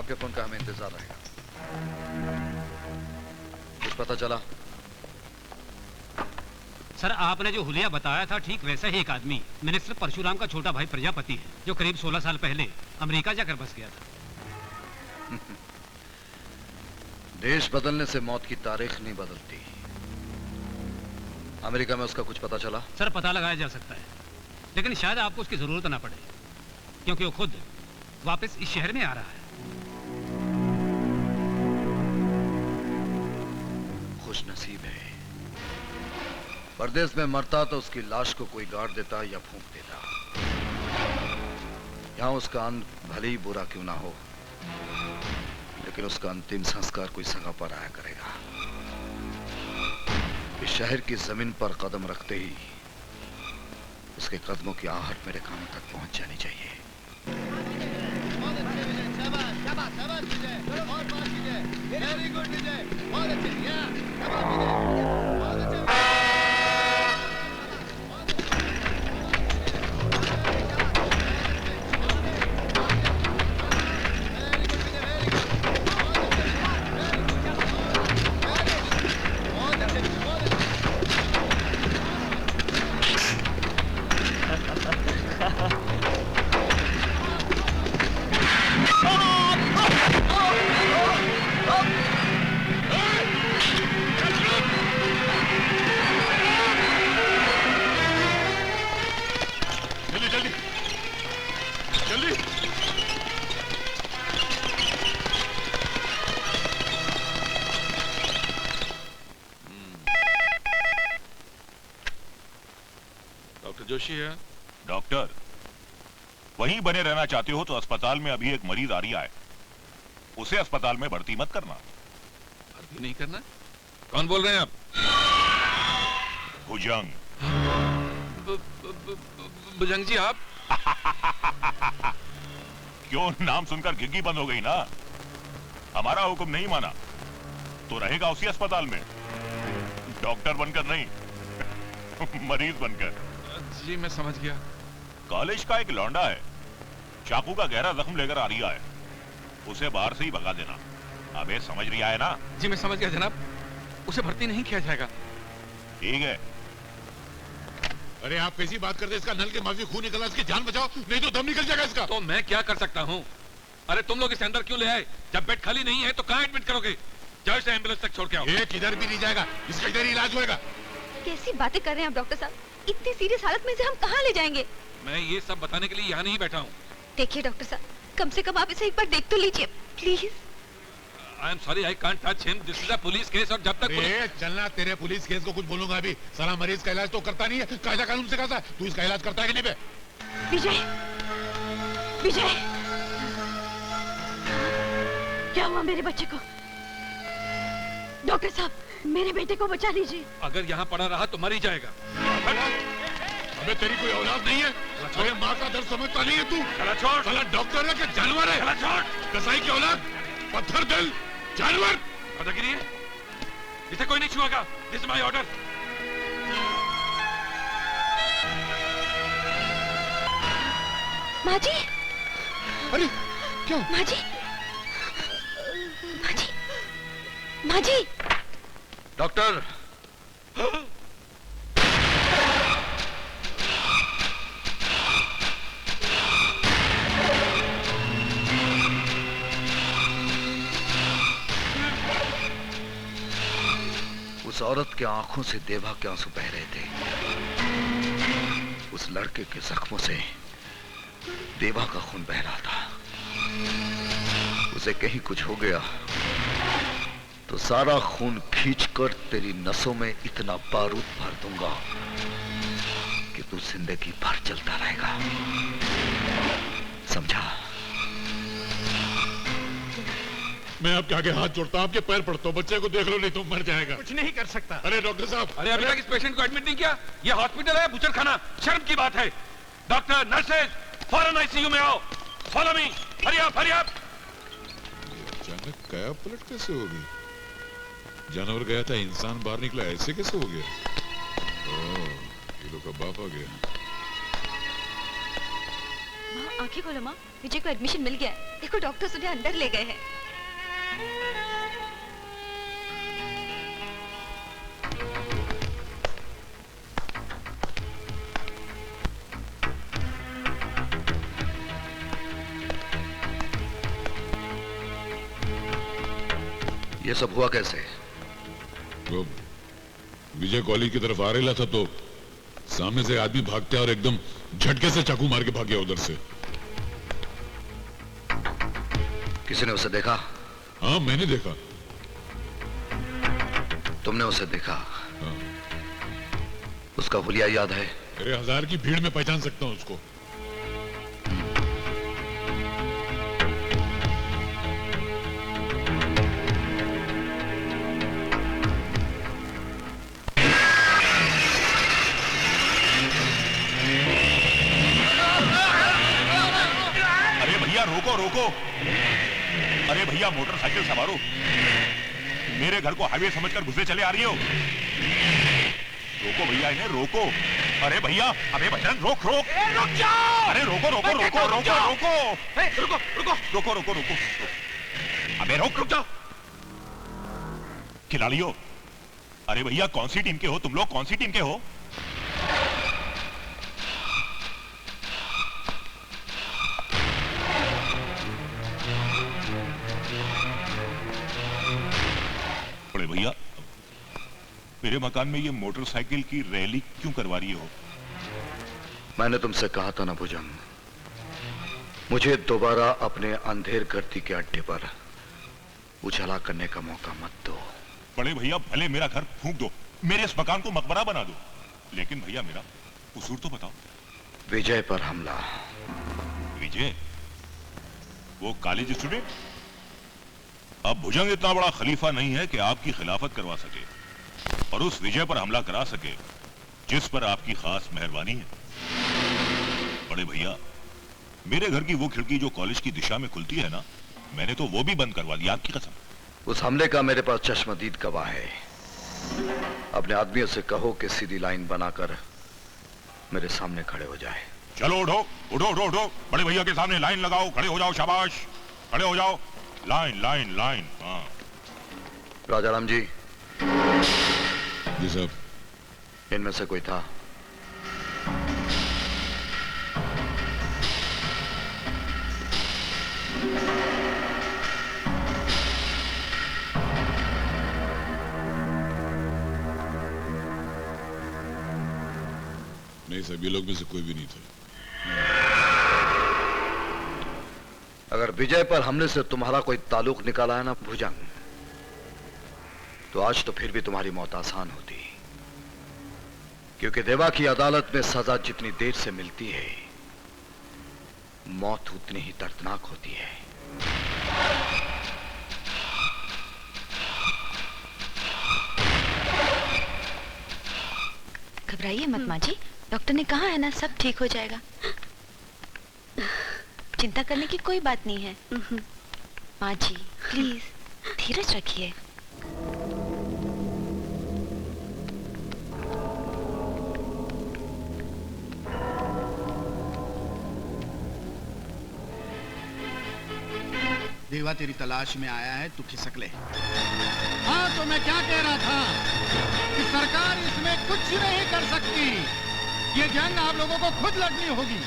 आपके फोन का हमें इंतजार रहेगा। कुछ पता चला? सर, आपने जो हुलिया बताया था ठीक वैसा ही एक आदमी मिनिस्टर परशुराम का छोटा भाई प्रजापति है, जो करीब 16 साल पहले अमेरिका जाकर बस गया था। देश बदलने से मौत की तारीख नहीं बदलती। अमेरिका में उसका कुछ पता चला? सर, पता लगाया जा सकता है, लेकिन शायद आपको उसकी जरूरत ना पड़े, क्योंकि वो खुद वापस इस शहर में आ रहा है। खुश नसीब है। परदेश में मरता तो उसकी लाश को कोई गाड़ देता या फूंक देता। यहां उसका अंत भले ही बुरा क्यों ना हो, लेकिन उसका अंतिम संस्कार कोई सगा पर आया करेगा। इस शहर की जमीन पर कदम रखते ही उसके कदमों की आहट मेरे कानों तक पहुंच जानी चाहिए। वेरी गुड विजय, बहुत अच्छे। जोशी है? डॉक्टर, वहीं बने रहना चाहते हो तो अस्पताल में अभी एक मरीज आ रहा है, उसे अस्पताल में भर्ती मत करना। भर्ती नहीं करना? कौन बोल रहे हैं आप? भुजंग। भुजंग जी आप? क्यों, नाम सुनकर घिग्गी बंद हो गई ना? हमारा हुक्म नहीं माना तो रहेगा उसी अस्पताल में, डॉक्टर बनकर नहीं मरीज बनकर। जी मैं समझ गया। कॉलेज का एक लौंडा है, चाकू का गहरा जख्म लेकर आ रहा है, उसे बाहर से ही भगा देना। अबे समझ रहा है ना? जी मैं समझ गया जनाब, उसे भर्ती नहीं किया जाएगा। ठीक है। अरे आप कैसी बात करते हैं? इसका नल के माफी खून निकला, इसकी जान बचाओ नहीं तो दम निकल जाएगा इसका। तो मैं क्या कर सकता हूँ? अरे तुम लोग इसे अंदर क्यों ले आए? जब बेड खाली नहीं है तो कहाँ एडमिट करोगे? जाओ इसे एम्बुलेंस तक छोड़ के आओ। ये किधर भी नहीं जाएगा, इसका इधर ही इलाज होएगा। कैसी बातें कर रहे हैं आप डॉक्टर साहब? इतनी सीरियस हालत में इसे हम कहाँ ले जाएंगे? मैं ये सब बताने के लिए यहाँ नहीं बैठा हूँ। देखिए डॉक्टर साहब, कम से कम आप इसे एक बार देख तो लीजिए please. I am sorry, I can't touch him, this is a police case. और जब तक चलना, तेरे पुलिस केस को कुछ बोलूंगा अभी। साला मरीज का इलाज तो करता नहीं है, कायदा कानून से करता है। तू इसका इलाज करता है कि नहीं बे? विजय, विजय, क्या हुआ मेरे बच्चे को? डॉक्टर साहब, मेरे बेटे को बचा लीजिए। अगर यहाँ पड़ा रहा तो मर ही जाएगा। अबे तेरी कोई औलाद नहीं है? अरे माँ का दर्द समझता नहीं है तू? चला छोड़। साला डॉक्टर है कि जानवर है? चला छोड़। कसाई की औलाद, पत्थर दिल, जानवर। पतागिरी है? इसे कोई नहीं छुएगा। This is my order. माँ जी। अरे क्या? माँ जी, माँ जी, माँ जी। डॉक्टर, उस औरत के आंखों से देवा के आंसू बह रहे थे। उस लड़के के जख्मों से देवा का खून बह रहा था। उसे कहीं कुछ हो गया तो सारा खून खींचकर तेरी नसों में इतना बारूद भर दूंगा कि तू जिंदगी भर चलता रहेगा। समझा? मैं आपके आगे हाथ जोड़ता हूँ, आपके पैर पड़ता हूँ। बच्चे को देख लो नहीं तो मर जाएगा। कुछ नहीं कर सकता। अरे डॉक्टर साहब, अरे अभी तक इस पेशेंट को एडमिट नहीं किया? ये हॉस्पिटल है, बुचर खाना? शर्म की बात है। डॉक्टर, नर्सेज, फौरन आईसीयू में आओ। Follow me, hurry up, hurry up. अचानक काया पलट कैसे हो गई? जानवर गया था, इंसान बाहर निकला, ऐसे कैसे हो गया? ओह, ये लोग का बाप आ गया। आंखें खोलो माँ, विजय को एडमिशन मिल गया है। देखो डॉक्टर उन्हें अंदर ले गए हैं। ये सब हुआ कैसे? तो विजय कॉलेज की तरफ आ रहा था तो सामने से आदमी भागते और एकदम झटके से चाकू मार के भाग गया उधर से। किसी ने उसे देखा? हाँ, मैंने देखा। तुमने उसे देखा? हाँ। उसका हुलिया याद है? अरे 1000 की भीड़ में पहचान सकता हूँ उसको। रोको रोको, अरे भैया मोटरसाइकिल सवारो, मेरे घर को हाईवे समझकर घुसे चले आ रही हो। रोको भैया, इन्हें रोको। अरे भैया, अबे भजन रोक रोक, रुक जाओ। अरे रोको रोको रोको रोको रोको, रुको रुको रोको रोको रोको, अबे रुक जाओ। खिलाड़ियों, अरे भैया कौन सी टीम के हो तुम लोग? कौन सी टीम के हो? बड़े भैया, मेरे मकान में ये मोटरसाइकिल की रैली क्यों करवा रही हो? मैंने तुमसे कहा था ना भुजंग, मुझे दोबारा अपने अंधेर गर्दी के अड्डे पर उजाला करने का मौका मत दो। बड़े भैया, भले मेरा घर फूंक दो, मेरे इस मकान को मकबरा बना दो, लेकिन भैया मेरा कसूर तो बताओ। विजय पर हमला। विजय? वो कॉलेज स्टूडेंट? अब भुजंग इतना बड़ा खलीफा नहीं है कि आपकी खिलाफत करवा सके और उस विजय पर हमला करा सके जिस पर आपकी खास मेहरबानी है। बड़े भैया, मेरे घर की वो खिड़की जो कॉलेज की दिशा में खुलती है ना, मैंने तो वो भी बंद करवा दी, आपकी कसम। उस हमले का मेरे पास चश्मदीद गवाह है। अपने आदमियों से कहो कि सीधी लाइन बनाकर मेरे सामने खड़े हो जाए। चलो उठो उठो उठो उठो, बड़े भैया के सामने लाइन लगाओ, खड़े हो जाओ, शाबाश, खड़े हो जाओ, लाइन लाइन लाइन। हाँ राजाराम जी। जी साहब। इनमें से कोई था? नहीं साहब, ये लोग में से कोई भी नहीं था। अगर विजय पर हमले से तुम्हारा कोई ताल्लुक निकाला है ना भुजंग, तो आज तो फिर भी तुम्हारी मौत आसान होती, क्योंकि देवा की अदालत में सजा जितनी देर से मिलती है, मौत उतनी ही दर्दनाक होती है। घबराइए मत माँ जी, डॉक्टर ने कहा है ना सब ठीक हो जाएगा। चिंता करने की कोई बात नहीं है। माँ जी प्लीज धीरज रखिए। देवा तेरी तलाश में आया है, तू खिसक ले। हाँ तो मैं क्या कह रहा था कि सरकार इसमें कुछ नहीं कर सकती। ये जंग आप लोगों को खुद लड़नी होगी।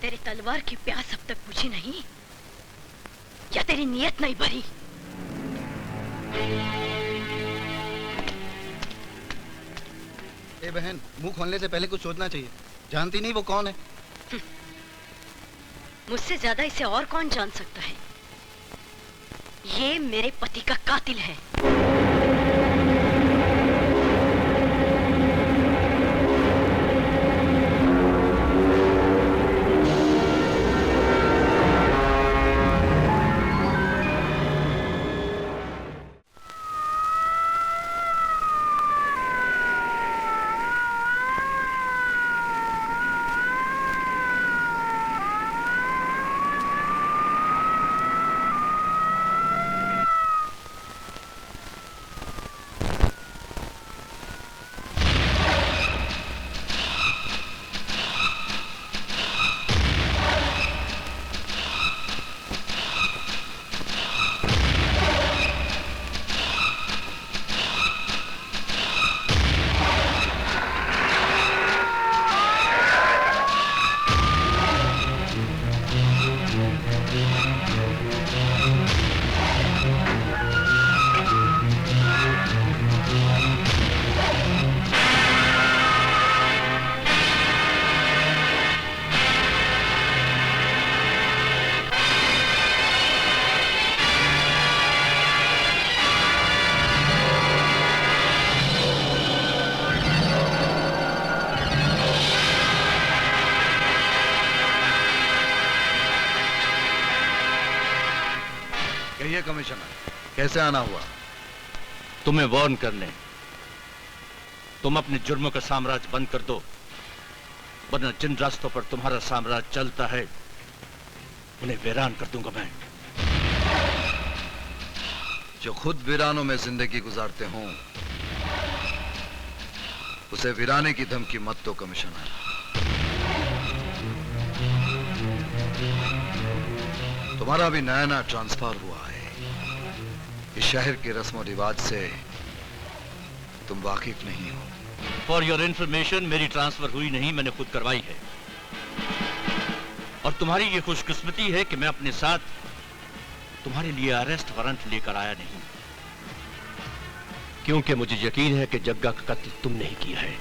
तेरी तलवार की प्यास अब तक बुझी नहीं, या तेरी नीयत नहीं भरी? ए बहन, मुंह खोलने से पहले कुछ सोचना चाहिए। जानती नहीं वो कौन है? मुझसे ज्यादा इसे और कौन जान सकता है? ये मेरे पति का कातिल है। कहिए कमिश्नर, कैसे आना हुआ? तुम्हें वार्न करने। तुम अपने जुर्मों का साम्राज्य बंद कर दो, वरना जिन रास्तों पर तुम्हारा साम्राज्य चलता है उन्हें वीरान कर दूंगा मैं। जो खुद वीरानों में जिंदगी गुजारते हों उसे वीराने की धमकी मत दो कमिश्नर। तुम्हारा भी नया नया ट्रांसफर हुआ है। इस शहर के रस्म और रिवाज से तुम वाकिफ नहीं हो। फॉर योर इंफॉर्मेशन, मेरी ट्रांसफर हुई नहीं, मैंने खुद करवाई है। और तुम्हारी ये खुशकिस्मती है कि मैं अपने साथ तुम्हारे लिए अरेस्ट वारंट लेकर आया नहीं, क्योंकि मुझे यकीन है कि जग्गा का कत्ल तुमने ही किया है।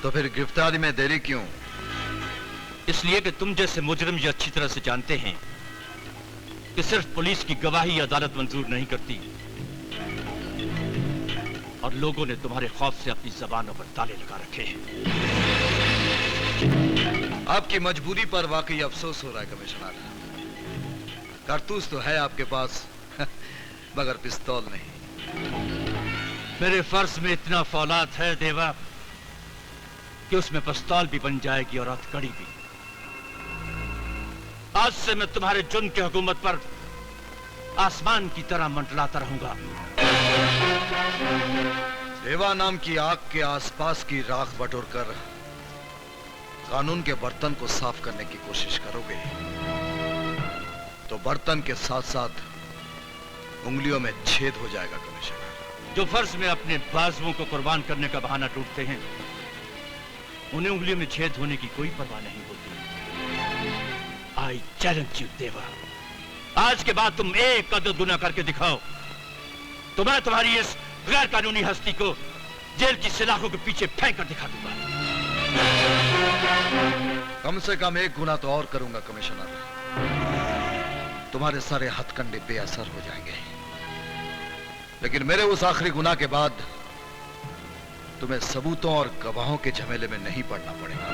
तो फिर गिरफ्तारी में देरी क्यों? इसलिए कि तुम जैसे मुजरिम ये अच्छी तरह से जानते हैं कि सिर्फ पुलिस की गवाही अदालत मंजूर नहीं करती, और लोगों ने तुम्हारे खौफ से अपनी जबानों पर ताले लगा रखे हैं। आपकी मजबूरी पर वाकई अफसोस हो रहा है कमिश्नर। कारतूस तो है आपके पास मगर पिस्तौल नहीं। मेरे फर्ज में इतना फौलाद है देवा कि उसमें पिस्तौल भी बन जाएगी और हथकड़ी भी। आज से मैं तुम्हारे जुर्म की हुकूमत पर आसमान की तरह मंडलाता रहूंगा। देवा नाम की आग के आसपास की राख बटोरकर कानून के बर्तन को साफ करने की कोशिश करोगे तो बर्तन के साथ साथ उंगलियों में छेद हो जाएगा कमिश्नर। जो फर्ज में अपने बाजुओं को कुर्बान करने का बहाना ढूंढते हैं उन्हें उंगलियों में छेद होने की कोई परवाह नहीं होती। आई चैलेंज यू देवा, आज के बाद तुम एक कदर गुनाह करके दिखाओ तो मैं तुम्हारी इस गैर कानूनी हस्ती को जेल की सलाखों के पीछे फेंक कर दिखा दूंगा। कम से कम एक गुना तो और करूंगा कमिश्नर। तुम्हारे सारे हथकंडे बेअसर हो जाएंगे, लेकिन मेरे उस आखिरी गुनाह के बाद तुम्हें सबूतों और गवाहों के झमेले में नहीं पड़ना पड़ेगा,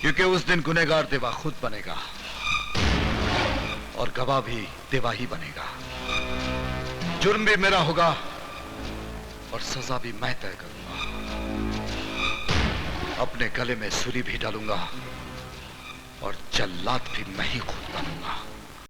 क्योंकि उस दिन गुनहगार देवा खुद बनेगा और गवाह भी देवा ही बनेगा। जुर्म भी मेरा होगा और सजा भी मैं तय करूंगा। अपने गले में सुरी भी डालूंगा और जल्लाद भी मैं ही खुद बनूंगा।